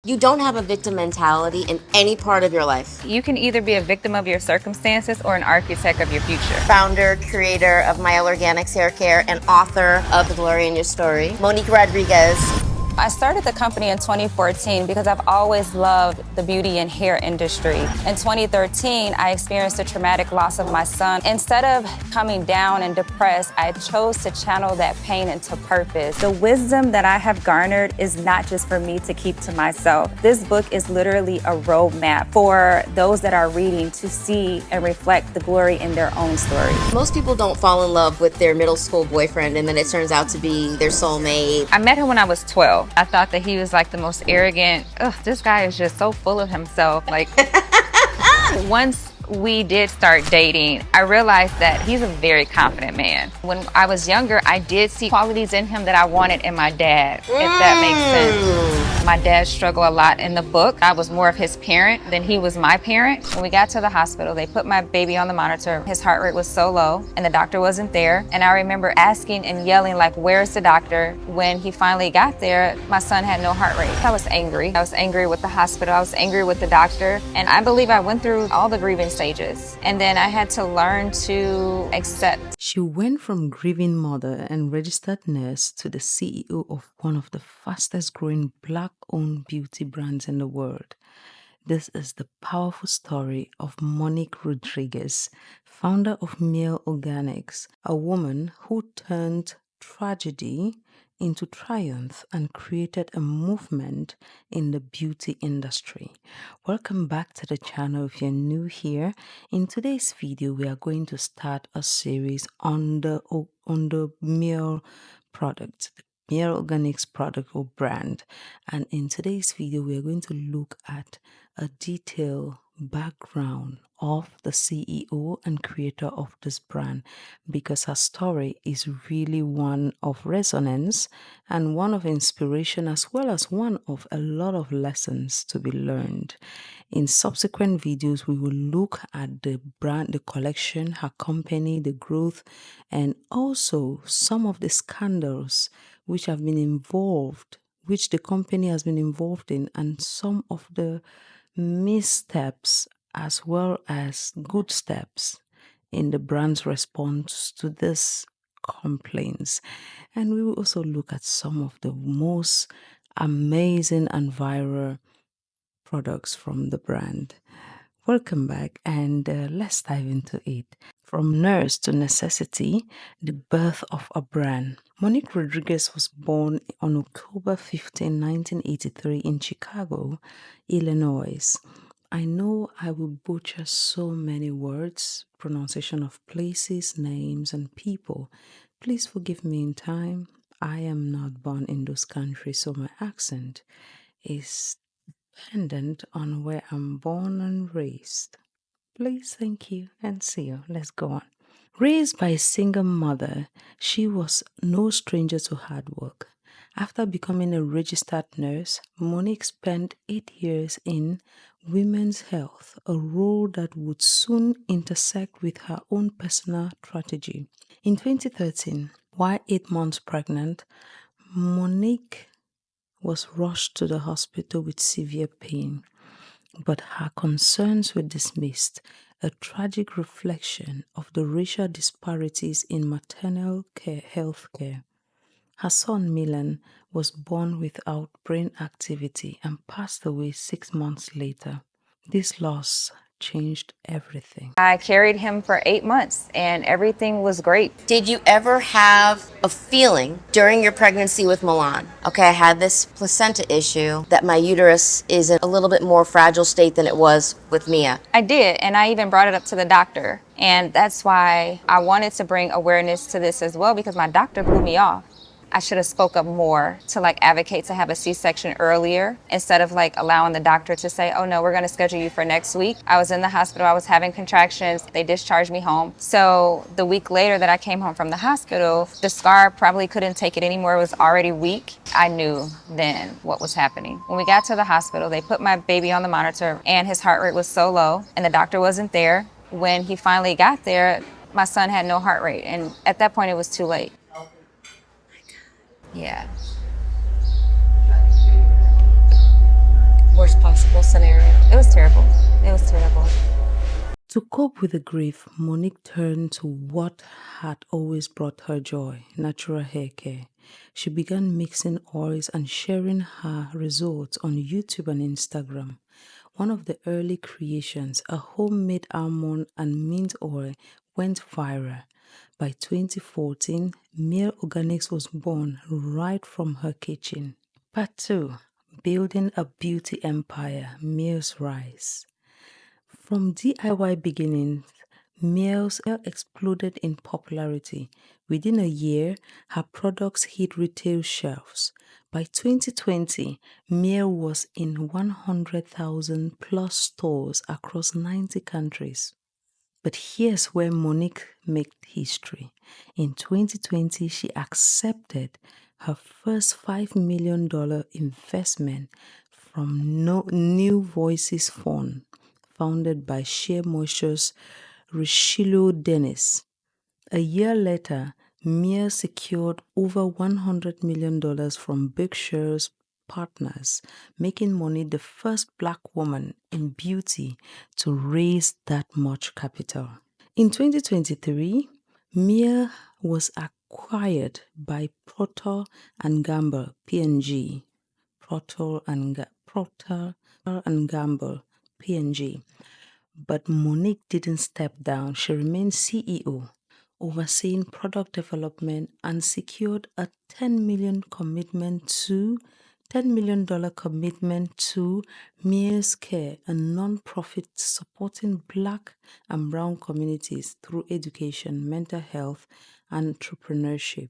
You don't have a victim mentality in any part of your life. You can either be a victim of your circumstances or an architect of your future. Founder, creator of Mielle Organics hair care, and author of The Glory in Your Story, Monique Rodriguez. I started the company in 2014 because I've always loved the beauty and hair industry. In 2013, I experienced a traumatic loss of my son. Instead of coming down and depressed, I chose to channel that pain into purpose. The wisdom that I have garnered is not just for me to keep to myself. This book is literally a roadmap for those that are reading to see and reflect the glory in their own story. Most people don't fall in love with their middle school boyfriend and then it turns out to be their soulmate. I met him when I was 12. I thought that he was like the most arrogant, this guy is just so full of himself. Like, once we did start dating, I realized that he's a very confident man. When I was younger, I did see qualities in him that I wanted in my dad, if that makes sense. My dad struggled a lot in the book. I was more of his parent than he was my parent. When we got to the hospital, they put my baby on the monitor. His heart rate was so low and the doctor wasn't there. And I remember asking and yelling like, where's the doctor? When he finally got there, my son had no heart rate. I was angry. I was angry with the hospital. I was angry with the doctor. And I believe I went through all the grieving stages. And then I had to learn to accept. She went from grieving mother and registered nurse to the CEO of one of the fastest growing Black-owned beauty brands in the world. This is the powerful story of Monique Rodriguez, founder of Mielle Organics, a woman who turned tragedy into triumph and created a movement in the beauty industry. Welcome back to the channel if you're new here. In today's video, we are going to start a series on the Mielle product, the Mielle Organics product or brand. And in today's video, we are going to look at a detailed background of the CEO and creator of this brand, because her story is really one of resonance and one of inspiration, as well as one of a lot of lessons to be learned. In subsequent videos, we will look at the brand, the collection, her company, the growth, and also some of the scandals which have been involved, which the company has been involved in, and some of the missteps as well as good steps in the brand's response to these complaints. And we will also look at some of the most amazing and viral products from the brand. Welcome back, and let's dive into it. From nurse to necessity, the birth of a brand. Monique Rodriguez was born on October 15, 1983 in Chicago, Illinois. I know I will butcher so many words, pronunciation of places, names, and people. Please forgive me in time. I am not born in those countries, so my accent is dependent on where I'm born and raised. Please, thank you, and see you. Let's go on. Raised by a single mother, she was no stranger to hard work. After becoming a registered nurse, Monique spent 8 years in women's health, a role that would soon intersect with her own personal tragedy. In 2013, while 8 months pregnant, Monique was rushed to the hospital with severe pain, but her concerns were dismissed, a tragic reflection of the racial disparities in maternal health care. Her son Milan was born without brain activity and passed away 6 months later. This loss changed everything. I carried him for 8 months and everything was great. Did you ever have a feeling during your pregnancy with Milan? Okay, I had this placenta issue that my uterus is in a little bit more fragile state than it was with Mia. I did, and I even brought it up to the doctor. And that's why I wanted to bring awareness to this as well, because my doctor blew me off. I should have spoke up more to advocate to have a C-section earlier instead of allowing the doctor to say, oh no, we're going to schedule you for next week. I was in the hospital, I was having contractions, they discharged me home. So the week later that I came home from the hospital, the scar probably couldn't take it anymore, it was already weak. I knew then what was happening. When we got to the hospital, they put my baby on the monitor and his heart rate was so low and the doctor wasn't there. When he finally got there, my son had no heart rate, and at that point it was too late. Yeah. scenario. It was terrible. It was terrible. To cope with the grief, Monique turned to what had always brought her joy, natural hair care. She began mixing oils and sharing her results on YouTube and Instagram. One of the early creations, a homemade almond and mint oil, went viral. By 2014, Mielle Organics was born right from her kitchen. Part 2, Building a Beauty Empire, Mielle's Rise. From DIY beginnings, Mielle's exploded in popularity. Within a year, her products hit retail shelves. By 2020, Mielle was in 100,000 plus stores across 90 countries. But here's where Monique made history. In 2020, she accepted her first $5 million investment from New Voices Fund, founded by Shea Moisture's Richelieu Dennis. A year later, Mielle secured over $100 million from Berkshire's partners, making Monique the first black woman in beauty to raise that much capital. In 2023, Mielle was acquired by Procter and Gamble (P&G), Procter and Gamble (P&G). But Monique didn't step down. She remained CEO, overseeing product development and secured a $10 million commitment to Mielle's Care, a non-profit supporting black and brown communities through education, mental health, and entrepreneurship.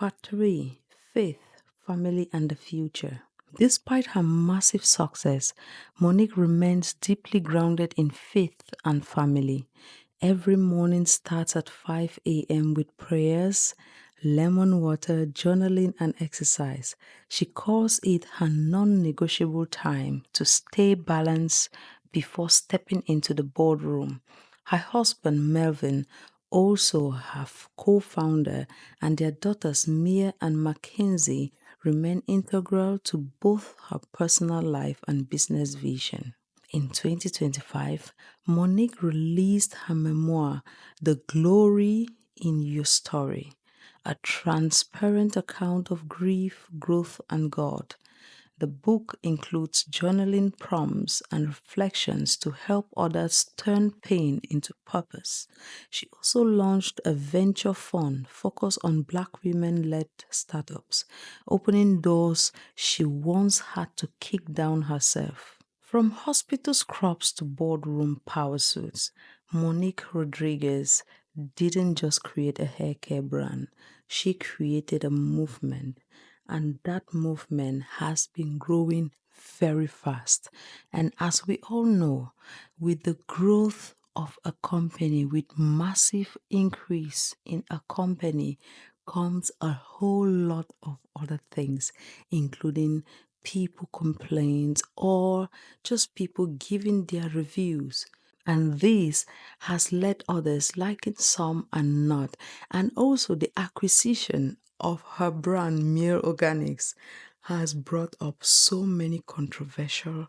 Part 3, Faith, Family and the Future. Despite her massive success, Monique remains deeply grounded in faith and family. Every morning starts at 5 a.m. with prayers, lemon water, journaling, and exercise. She calls it her non negotiable time to stay balanced before stepping into the boardroom. Her husband, Melvin, also her co founder, and their daughters, Mia and Mackenzie, remain integral to both her personal life and business vision. In 2025, Monique released her memoir, The Glory in Your Story, a transparent account of grief, growth, and God. The book includes journaling prompts and reflections to help others turn pain into purpose. She also launched a venture fund focused on Black women led startups, opening doors she once had to kick down herself. From hospital scrubs to boardroom power suits, Monique Rodriguez didn't just create a hair care brand, she created a movement. And that movement has been growing very fast. And as we all know, with the growth of a company, with massive increase in a company, comes a whole lot of other things, including people complaints or just people giving their reviews. And this has led others liking some and not. And also the acquisition of her brand Mielle Organics has brought up so many controversial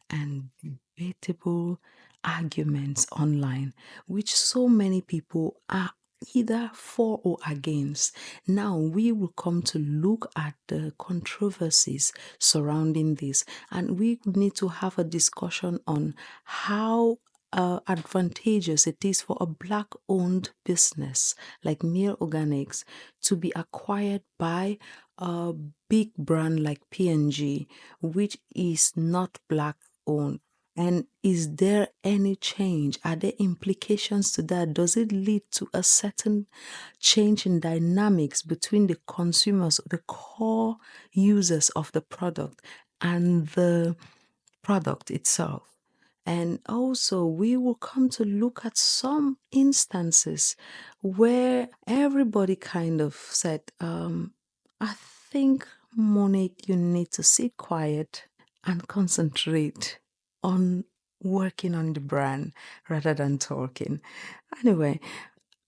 and debatable arguments online, which so many people are either for or against. Now we will come to look at the controversies surrounding this, and we need to have a discussion on how advantageous it is for a black owned business like Mielle Organics to be acquired by a big brand like P&G, which is not black owned. And is there any change? Are there implications to that? Does it lead to a certain change in dynamics between the consumers, the core users of the product, and the product itself? And also, we will come to look at some instances where everybody kind of said, I think, Monique, you need to sit quiet and concentrate on working on the brand rather than talking. Anyway,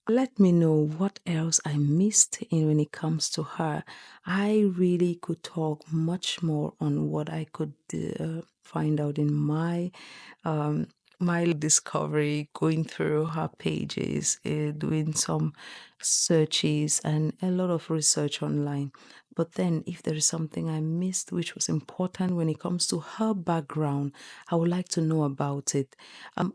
Let me know what else I missed in when it comes to her. I really could talk much more on what I could find out in um, my discovery, going through her pages, doing some searches and a lot of research online. But then, if there is something I missed which was important when it comes to her background, I would like to know about it.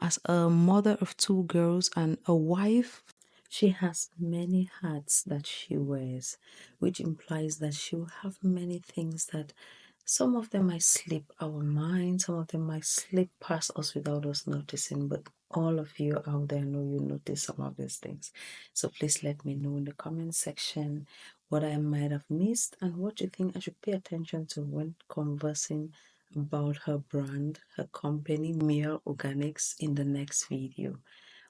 As a mother of two girls and a wife, she has many hats that she wears, which implies that she will have many things that some of them might slip our mind, some of them might slip past us without us noticing, but all of you out there know you notice some of these things. So please let me know in the comment section what I might have missed and what you think I should pay attention to when conversing about her brand, her company, Mielle Organics, in the next video.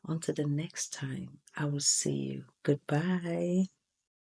Until the next time, I will see you. Goodbye.